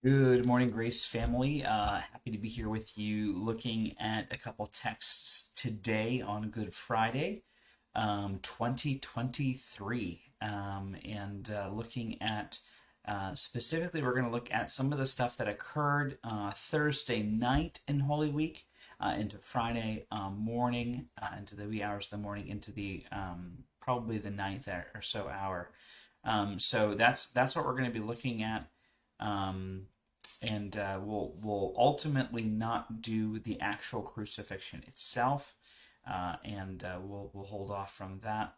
Good morning, Grace family. Happy to be here with you looking at a couple texts today on Good Friday, 2023. And looking at specifically, we're going to look at some of the stuff that occurred Thursday night in Holy Week into Friday morning, into the wee hours of the morning, into the probably the ninth or so hour. So that's what we're going to be looking at. And we'll ultimately not do the actual crucifixion itself, and we'll hold off from that.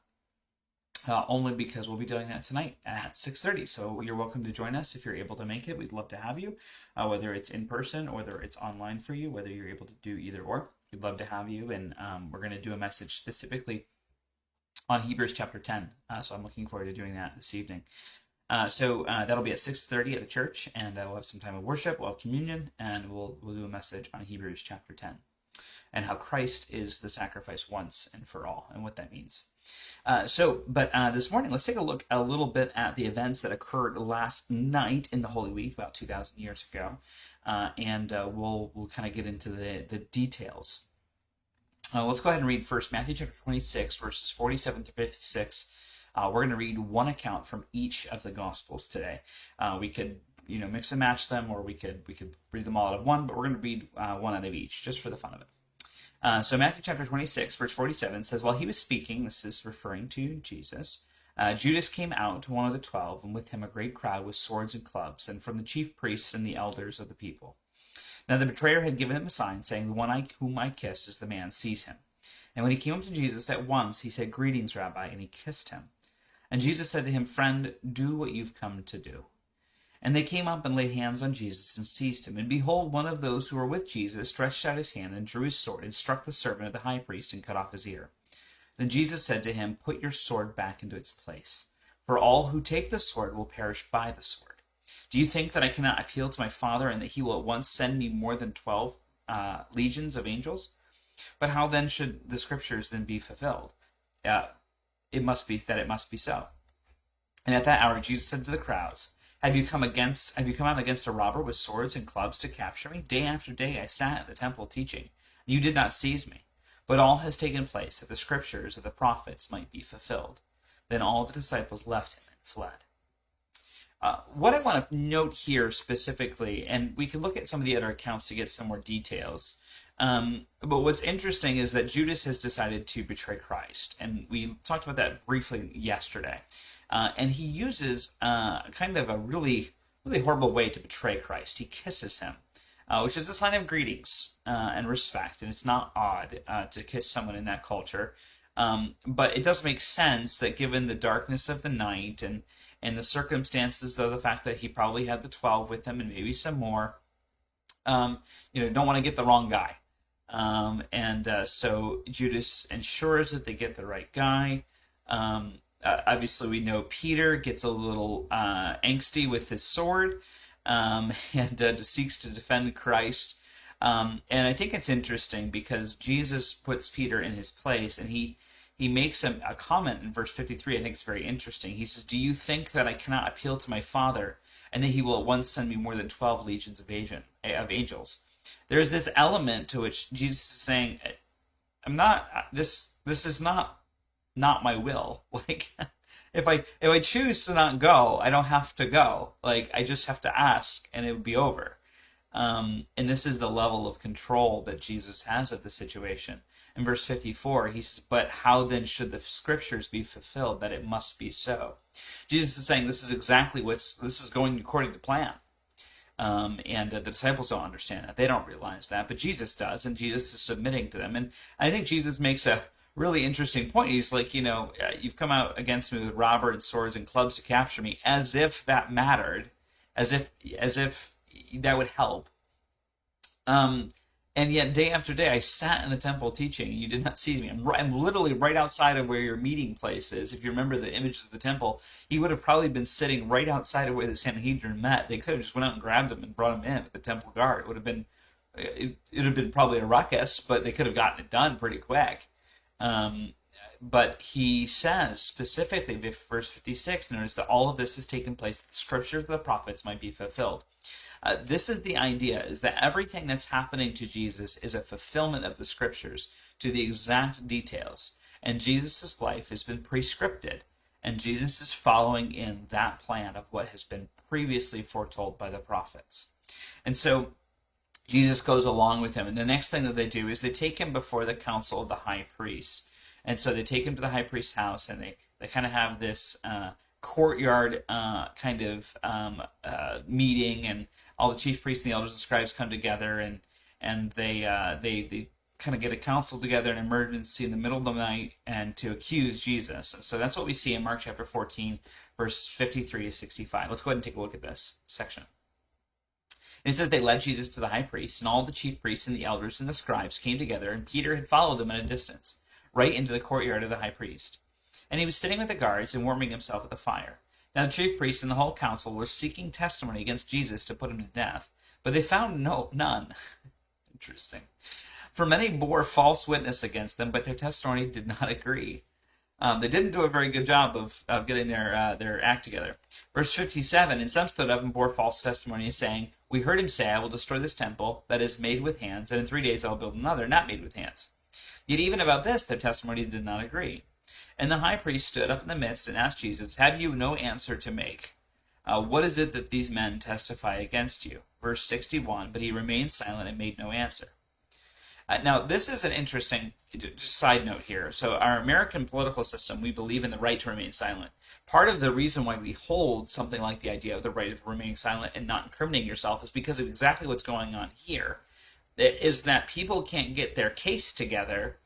Only because we'll be doing that tonight at 6:30. So you're welcome to join us if you're able to make it. We'd love to have you, whether it's in person or whether it's online for you, whether you're able to do either or. We'd love to have you, and we're going to do a message specifically on Hebrews chapter 10. So I'm looking forward to doing that this evening. So that'll be at 6:30 at the church, and we'll have some time of worship. We'll have communion, and we'll do a message on Hebrews chapter 10 and how Christ is the sacrifice once and for all, and what that means. But this morning, let's take a look a little bit at the events that occurred last night in the Holy Week, about 2,000 years ago, and we'll kind of get into the details. Let's go ahead and read first Matthew chapter 26, verses 47 to 56. We're going to read one account from each of the Gospels today. We could, mix and match them, or we could read them all out of one, but we're going to read one out of each, just for the fun of it. So Matthew chapter 26, verse 47 says, "While he was speaking," this is referring to Jesus, "Judas came out, one of the 12, and with him a great crowd with swords and clubs, and from the chief priests and the elders of the people. Now the betrayer had given him a sign, saying, 'The one whom I kiss is the man, seize him.' And when he came up to Jesus at once, he said, 'Greetings, Rabbi,' and he kissed him. And Jesus said to him, 'Friend, do what you've come to do.' And they came up and laid hands on Jesus and seized him. And behold, one of those who were with Jesus stretched out his hand and drew his sword and struck the servant of the high priest and cut off his ear. Then Jesus said to him, 'Put your sword back into its place. For all who take the sword will perish by the sword. Do you think that I cannot appeal to my Father and that he will at once send me more than 12 legions of angels? But how then should the scriptures then be fulfilled? It must be so.' And at that hour Jesus said to the crowds, Have you come out against a robber with swords and clubs to capture me? Day after day I sat in the temple teaching, and you did not seize me. But all has taken place that the scriptures of the prophets might be fulfilled." Then all the disciples left him and fled. What I want to note here specifically, and we can look at some of the other accounts to get some more details, but what's interesting is that Judas has decided to betray Christ, and we talked about that briefly yesterday. And he uses kind of a really, really horrible way to betray Christ. He kisses him, which is a sign of greetings and respect, and it's not odd to kiss someone in that culture. But it does make sense that given the darkness of the night and the circumstances of the fact that he probably had the 12 with him and maybe some more, don't want to get the wrong guy. So Judas ensures that they get the right guy. Obviously, we know Peter gets a little angsty with his sword and seeks to defend Christ. And I think it's interesting because Jesus puts Peter in his place, and he makes a comment in verse 53. I think it's very interesting. He says, "Do you think that I cannot appeal to my Father, and that he will at once send me more than 12 legions of angels?" There's this element to which Jesus is saying, "I'm not. This is not my will. Like, if I choose to not go, I don't have to go. Like, I just have to ask, and it would be over." And this is the level of control that Jesus has of the situation. In verse 54, he says, "But how then should the scriptures be fulfilled, that it must be so?" Jesus is saying this is going according to plan. And the disciples don't understand that. They don't realize that, but Jesus does, and Jesus is submitting to them. And I think Jesus makes a really interesting point. He's like, you've come out against me with robber and swords and clubs to capture me, as if that mattered, as if that would help. And yet, day after day, I sat in the temple teaching, and you did not seize me. I'm literally right outside of where your meeting place is. If you remember the images of the temple, he would have probably been sitting right outside of where the Sanhedrin met. They could have just went out and grabbed him and brought him in with the temple guard. It would have been probably a ruckus, but they could have gotten it done pretty quick. But he says specifically, verse 56, notice that all of this has taken place, that the scriptures of the prophets might be fulfilled. This is the idea, is that everything that's happening to Jesus is a fulfillment of the scriptures to the exact details. And Jesus' life has been prescripted. And Jesus is following in that plan of what has been previously foretold by the prophets. And so Jesus goes along with him. And the next thing that they do is they take him before the council of the high priest. And so they take him to the high priest's house, and they kind of have this courtyard meeting, and all the chief priests and the elders and scribes come together, and they kind of get a council together, an emergency in the middle of the night, and to accuse Jesus. So that's what we see in Mark chapter 14, verse 53 to 65. Let's go ahead and take a look at this section. And it says, they led Jesus to the high priest, and all the chief priests and the elders and the scribes came together, and Peter had followed them at a distance, right into the courtyard of the high priest. And he was sitting with the guards and warming himself at the fire. Now the chief priests and the whole council were seeking testimony against Jesus to put him to death, but they found none. Interesting. For many bore false witness against them, but their testimony did not agree. They didn't do a very good job of getting their act together. Verse 57, and some stood up and bore false testimony, saying, we heard him say, I will destroy this temple that is made with hands, and in 3 days I will build another not made with hands. Yet even about this their testimony did not agree. And the high priest stood up in the midst and asked Jesus, have you no answer to make? What is it that these men testify against you? Verse 61, but he remained silent and made no answer. Now, this is an interesting side note here. So our American political system, we believe in the right to remain silent. Part of the reason why we hold something like the idea of the right of remaining silent and not incriminating yourself is because of exactly what's going on here. It is that people can't get their case together,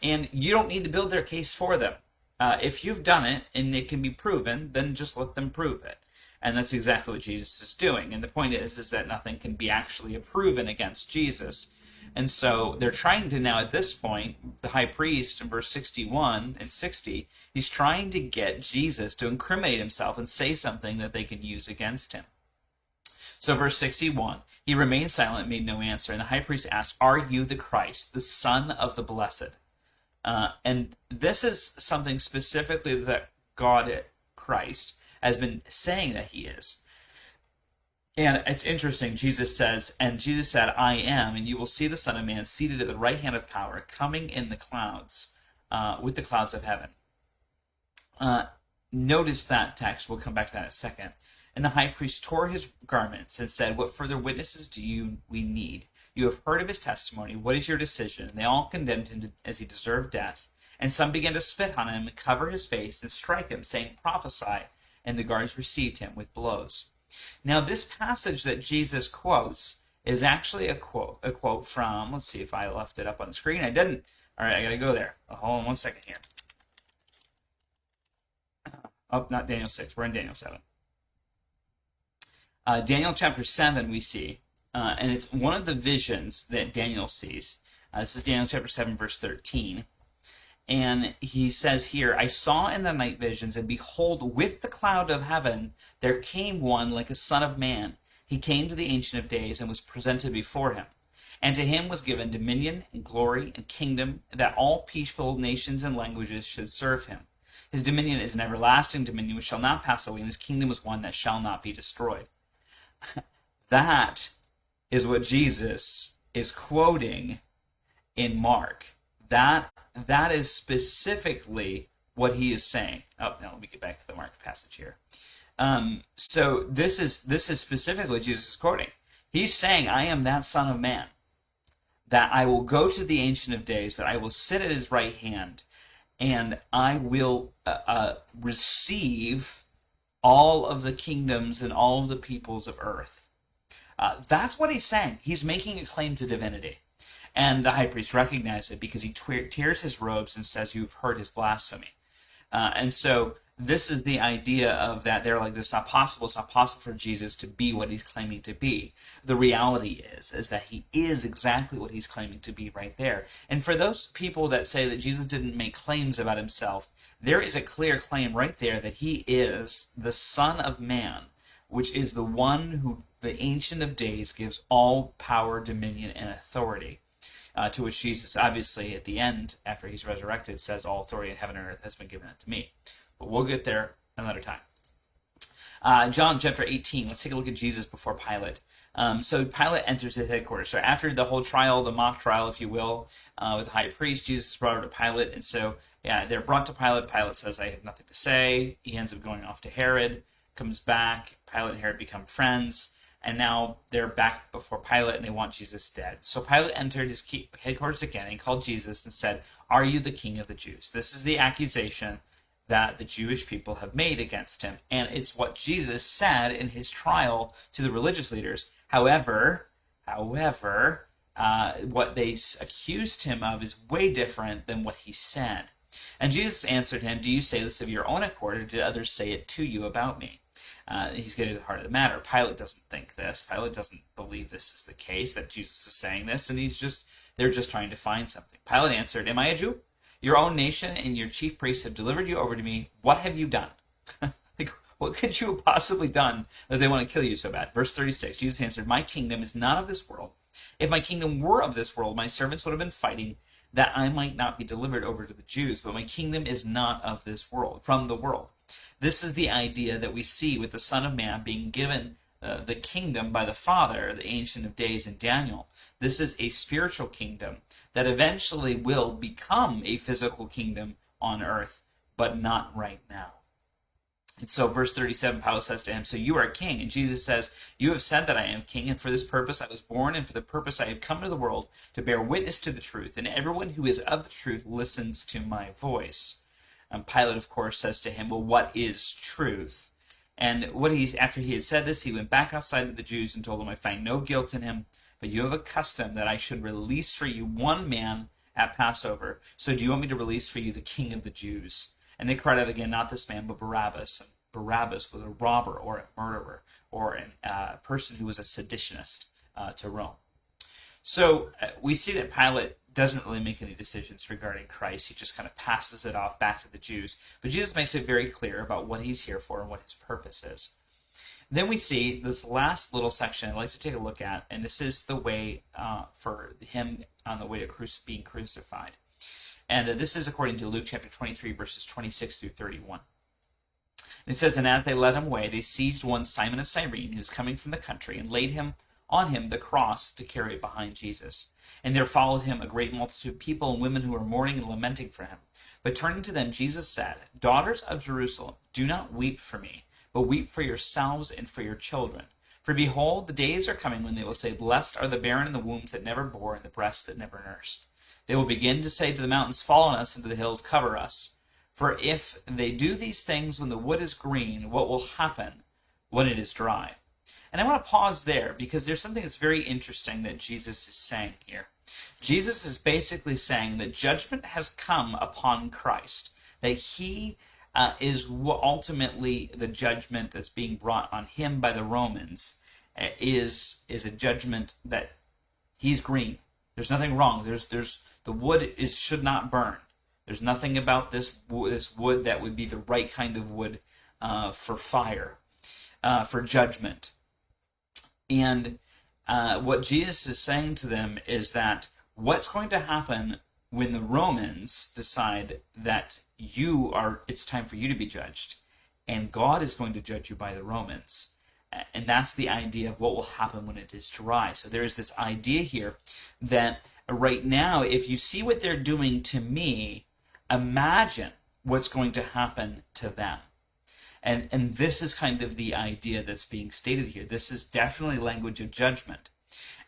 and you don't need to build their case for them. If you've done it and it can be proven, then just let them prove it. And that's exactly what Jesus is doing. And the point is that nothing can be actually proven against Jesus. And so they're trying to now, at this point, the high priest in verse 61 and 60, he's trying to get Jesus to incriminate himself and say something that they can use against him. So verse 61, he remained silent, made no answer. And the high priest asked, are you the Christ, the Son of the Blessed? And this is something specifically that God, Christ, has been saying that he is. And it's interesting, Jesus says, and Jesus said, I am, and you will see the Son of Man seated at the right hand of power, coming in the clouds, with the clouds of heaven. Notice that text. We'll come back to that in a second. And the high priest tore his garments and said, what further witnesses we need? You have heard of his testimony. What is your decision? And they all condemned him as he deserved death. And some began to spit on him and cover his face and strike him, saying, prophesy. And the guards received him with blows. Now, this passage that Jesus quotes is actually a quote from, let's see if I left it up on the screen. I didn't. All right, I got to go there. Hold on 1 second here. Oh, not Daniel 6. We're in Daniel 7. Daniel chapter 7 we see, and it's one of the visions that Daniel sees. This is Daniel chapter 7, verse 13. And he says here, I saw in the night visions, and behold, with the cloud of heaven, there came one like a son of man. He came to the Ancient of Days and was presented before him. And to him was given dominion and glory and kingdom, that all people, nations, and languages should serve him. His dominion is an everlasting dominion which shall not pass away, and his kingdom is one that shall not be destroyed. That is what Jesus is quoting in Mark. That is specifically what he is saying. Oh, now let me get back to the Mark passage here. So this is specifically what Jesus is quoting. He's saying, I am that Son of Man, that I will go to the Ancient of Days, that I will sit at his right hand, and I will receive all of the kingdoms and all of the peoples of earth. That's what he's saying. He's making a claim to divinity. And the high priest recognizes it because he tears his robes and says, you've heard his blasphemy. And so this is the idea of that they're like, it's not possible. It's not possible for Jesus to be what he's claiming to be. The reality is that he is exactly what he's claiming to be right there. And for those people that say that Jesus didn't make claims about himself, there is a clear claim right there that he is the Son of Man, which is the one who the Ancient of Days gives all power, dominion, and authority. To which Jesus, obviously, at the end, after he's resurrected, says, all authority in heaven and earth has been given unto me. But we'll get there another time. John chapter 18, let's take a look at Jesus before Pilate. So Pilate enters his headquarters. So after the whole trial, the mock trial, if you will, with the high priest, Jesus is brought over to Pilate. And so, yeah, they're brought to Pilate. Pilate says, I have nothing to say. He ends up going off to Herod, comes back. Pilate and Herod become friends. And now they're back before Pilate, and they want Jesus dead. So Pilate entered his headquarters again and called Jesus and said, are you the king of the Jews? This is the accusation that the Jewish people have made against him. And it's what Jesus said in his trial to the religious leaders. However, what they accused him of is way different than what he said. And Jesus answered him, do you say this of your own accord, or did others say it to you about me? He's getting to the heart of the matter. Pilate doesn't think this. Pilate doesn't believe this is the case, that Jesus is saying this, and they're just trying to find something. Pilate answered, am I a Jew? Your own nation and your chief priests have delivered you over to me. What have you done? Like, what could you have possibly done that they want to kill you so bad? Verse 36, Jesus answered, my kingdom is not of this world. If my kingdom were of this world, my servants would have been fighting that I might not be delivered over to the Jews. But my kingdom is not of this world, from the world. This is the idea that we see with the Son of Man being given the kingdom by the Father, the Ancient of Days in Daniel. This is a spiritual kingdom that eventually will become a physical kingdom on earth, but not right now. And so verse 37, Pilate says to him, so you are a king. And Jesus says, you have said that I am king, and for this purpose I was born, and for the purpose I have come to the world, to bear witness to the truth. And everyone who is of the truth listens to my voice. Pilate, of course, says to him, well, what is truth? And after he had said this, he went back outside to the Jews and told them, I find no guilt in him, but you have a custom that I should release for you one man at Passover. So do you want me to release for you the king of the Jews? And they cried out again, not this man, but Barabbas. And Barabbas was a robber or a murderer or a person who was a seditionist to Rome. So we see that Pilate doesn't really make any decisions regarding Christ. He just kind of passes it off back to the Jews. But Jesus makes it very clear about what he's here for and what his purpose is. Then we see this last little section I'd like to take a look at, and this is the way for him on the way to being crucified. And this is according to Luke chapter 23, verses 26 through 31. And it says, and as they led him away, they seized one Simon of Cyrene, who was coming from the country, and laid on him the cross to carry it behind Jesus. And there followed him a great multitude of people and women who were mourning and lamenting for him. But turning to them, Jesus said, daughters of Jerusalem, do not weep for me, but weep for yourselves and for your children. For behold, the days are coming when they will say, blessed are the barren and the wombs that never bore and the breasts that never nursed. They will begin to say to the mountains, fall on us, and to the hills, cover us. For if they do these things when the wood is green, what will happen when it is dry? And I want to pause there because there's something that's very interesting that Jesus is saying here. Jesus is basically saying that judgment has come upon Christ, that he is ultimately the judgment that's being brought on him by the Romans is a judgment that he's green. There's nothing wrong. The wood should not burn. There's nothing about this wood that would be the right kind of wood for fire, for judgment. And what Jesus is saying to them is that what's going to happen when the Romans decide that it's time for you to be judged, and God is going to judge you by the Romans. And that's the idea of what will happen when it is dry. So there is this idea here that right now, if you see what they're doing to me, imagine what's going to happen to them. And this is kind of the idea that's being stated here. This is definitely language of judgment.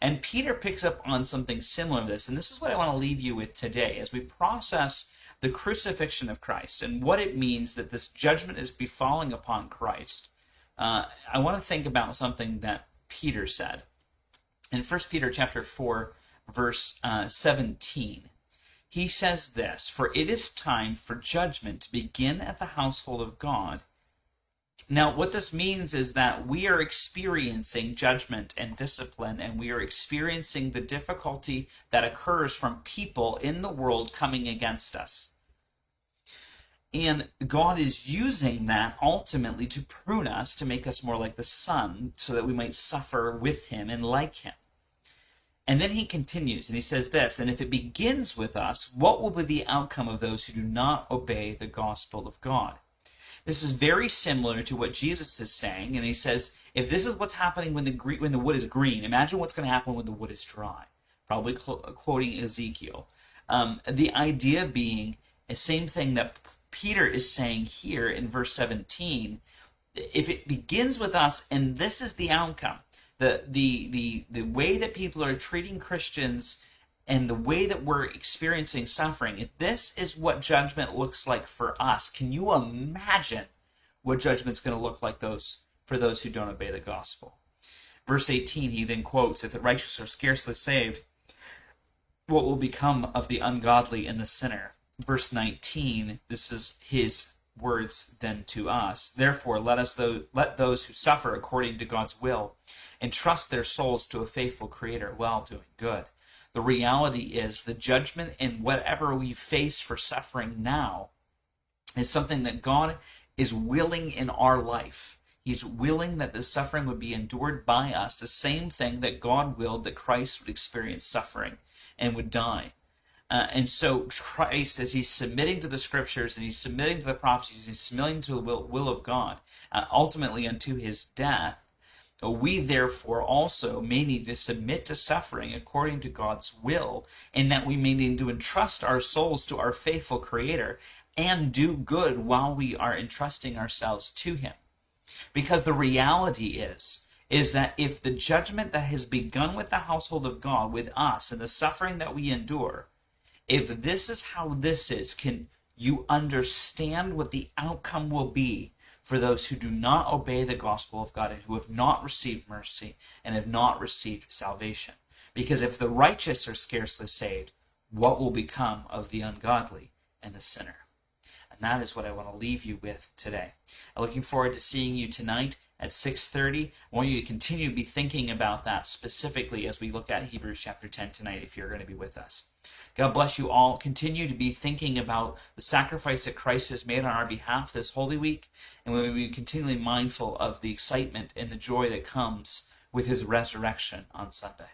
And Peter picks up on something similar to this, and this is what I want to leave you with today as we process the crucifixion of Christ and what it means that this judgment is befalling upon Christ. I want to think about something that Peter said. In 1 Peter chapter 4, verse 17, he says this, for it is time for judgment to begin at the household of God. Now, what this means is that we are experiencing judgment and discipline, and we are experiencing the difficulty that occurs from people in the world coming against us. And God is using that ultimately to prune us, to make us more like the Son, so that we might suffer with him and like him. And then he continues, and he says this, and if it begins with us, what will be the outcome of those who do not obey the gospel of God? This is very similar to what Jesus is saying, and he says, if this is what's happening when the wood is green, imagine what's going to happen when the wood is dry. Probably quoting Ezekiel. The idea being the same thing that Peter is saying here in verse 17. If it begins with us, and this is the outcome, the way that people are treating Christians and the way that we're experiencing suffering, if this is what judgment looks like for us, can you imagine what judgment's going to look like for those who don't obey the gospel? Verse 18, he then quotes, if the righteous are scarcely saved, what will become of the ungodly and the sinner? Verse 19, this is his words then to us. Therefore, let those who suffer according to God's will entrust their souls to a faithful Creator while doing good. The reality is the judgment in whatever we face for suffering now is something that God is willing in our life. He's willing that the suffering would be endured by us, the same thing that God willed that Christ would experience suffering and would die. And so Christ, as he's submitting to the scriptures and he's submitting to the prophecies, he's submitting to the will of God, ultimately unto his death, we therefore also may need to submit to suffering according to God's will, and that we may need to entrust our souls to our faithful Creator and do good while we are entrusting ourselves to him. Because the reality is that if the judgment that has begun with the household of God, with us, and the suffering that we endure, if this is how this is, can you understand what the outcome will be for those who do not obey the gospel of God and who have not received mercy and have not received salvation? Because if the righteous are scarcely saved, what will become of the ungodly and the sinner? And that is what I want to leave you with today. I'm looking forward to seeing you tonight at 6:30. I want you to continue to be thinking about that specifically as we look at Hebrews chapter 10 tonight, if you're going to be with us. God bless you all. Continue to be thinking about the sacrifice that Christ has made on our behalf this Holy Week, and we will be continually mindful of the excitement and the joy that comes with his resurrection on Sunday.